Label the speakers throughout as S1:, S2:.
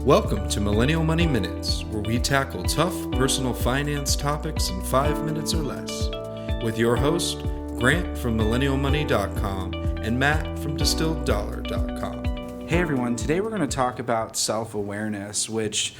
S1: Welcome to Millennial Money Minutes, where we tackle tough personal finance topics in 5 minutes or less. With your host, Grant from MillennialMoney.com and Matt from DistilledDollar.com.
S2: Hey everyone, today we're going to talk about self-awareness, which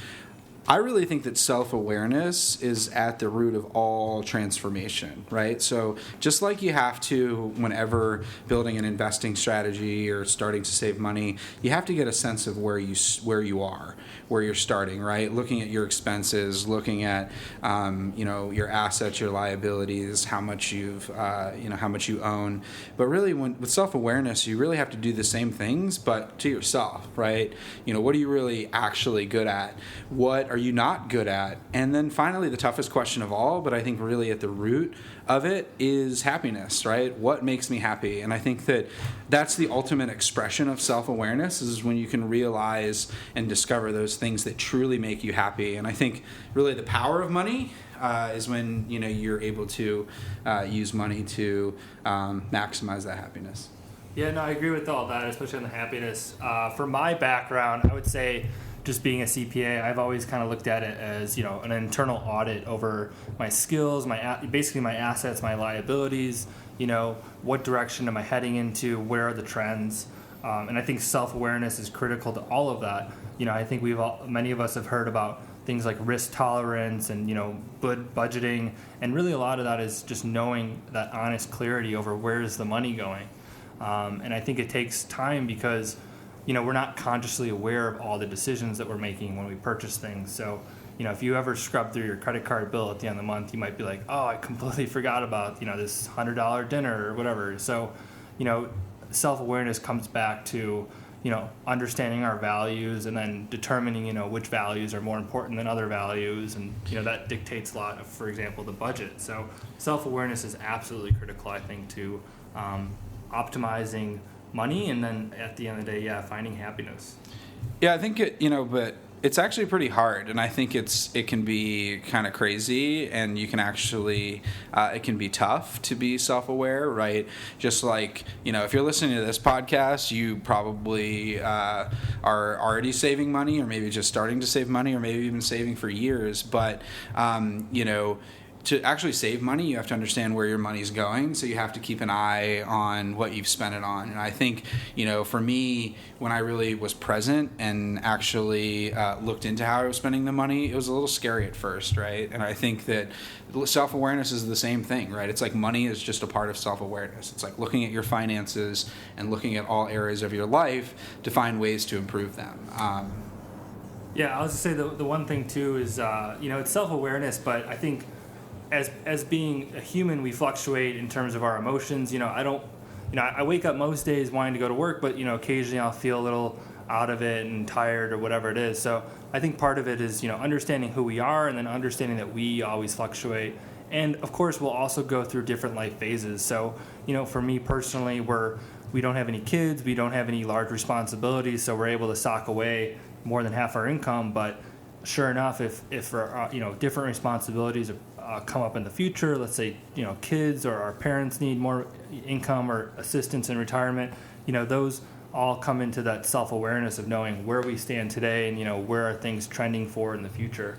S2: I really think that self-awareness is at the root of all transformation, right? So just like you have to, whenever building an investing strategy or starting to save money, you have to get a sense of where you are, where you're starting, right? Looking at your expenses, looking at your assets, your liabilities, how much you own. But really, with self-awareness, you really have to do the same things, but to yourself, right? What are you really actually good at? What are you not good at? And then finally, the toughest question of all, but I think really at the root of it, is happiness, right? What makes me happy? And I think that that's the ultimate expression of self-awareness, is when you can realize and discover those things that truly make you happy. And I think really the power of money is when you're able to use money to maximize that happiness.
S3: Yeah, no, I agree with all that, especially on the happiness. For my background, I would say, just being a CPA, I've always kind of looked at it as, an internal audit over my skills, my assets, my liabilities, what direction am I heading into, where are the trends, and I think self-awareness is critical to all of that. I think many of us have heard about things like risk tolerance and, budgeting, and really a lot of that is just knowing that honest clarity over where is the money going. And I think it takes time because we're not consciously aware of all the decisions that we're making when we purchase things. So, if you ever scrub through your credit card bill at the end of the month, you might be like, oh, I completely forgot about, this $100 dinner or whatever. So, self-awareness comes back to, understanding our values and then determining, which values are more important than other values. And, that dictates a lot of, for example, the budget. So self-awareness is absolutely critical, I think, to optimizing money, and then at the end of the day, finding happiness.
S2: Yeah, I think but it's actually pretty hard, and I think it can be kind of crazy, and you can actually it can be tough to be self-aware, right? Just like if you're listening to this podcast, you probably are already saving money, or maybe just starting to save money, or maybe even saving for years, but to actually save money, you have to understand where your money's going. So you have to keep an eye on what you've spent it on. And I think, for me, when I really was present and actually looked into how I was spending the money, it was a little scary at first, right? And I think that self-awareness is the same thing, right? It's like money is just a part of self-awareness. It's like looking at your finances and looking at all areas of your life to find ways to improve them.
S3: I was going to say the one thing, too, is, it's self-awareness, but I think as being a human, we fluctuate in terms of our emotions. I wake up most days wanting to go to work, but occasionally I'll feel a little out of it and tired or whatever it is. So I think part of it is understanding who we are, and then understanding that we always fluctuate. And of course, we'll also go through different life phases. So for me personally, we don't have any kids, we don't have any large responsibilities, so we're able to sock away more than half our income. But sure enough, if different responsibilities come up in the future, let's say kids or our parents need more income or assistance in retirement, those all come into that self-awareness of knowing where we stand today and where are things trending for in the future.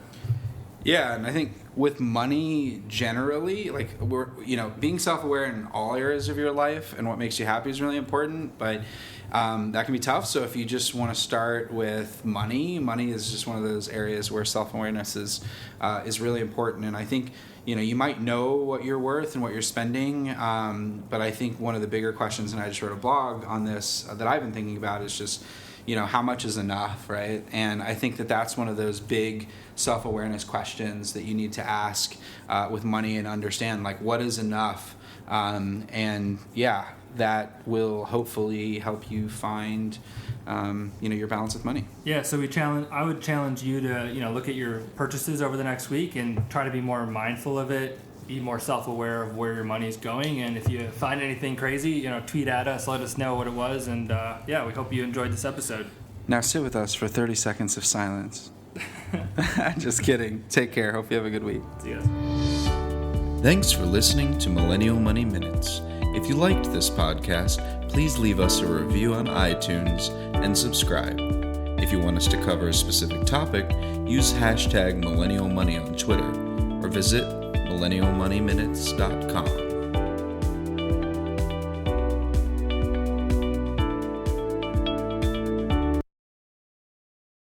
S2: Yeah, and I think with money generally, like being self-aware in all areas of your life and what makes you happy is really important, but that can be tough. So if you just want to start with money is just one of those areas where self-awareness is really important. And I think you might know what you're worth and what you're spending, but I think one of the bigger questions, and I just wrote a blog on this that I've been thinking about, is just how much is enough, right? And I think that that's one of those big self-awareness questions that you need to ask with money, and understand what is enough, that will hopefully help you find your balance with money.
S3: Yeah, so I would challenge you to look at your purchases over the next week and try to be more mindful of it, be more self-aware of where your money is going, and if you find anything crazy, tweet at us, let us know what it was, and we hope you enjoyed this episode.
S2: Now sit with us for 30 seconds of silence. Just kidding. Take care. Hope you have a good week.
S3: See you guys.
S1: Thanks for listening to Millennial Money Minutes. If you liked this podcast, please leave us a review on iTunes and subscribe. If you want us to cover a specific topic, use hashtag Millennial Money on Twitter or visit millennialmoneyminutes.com.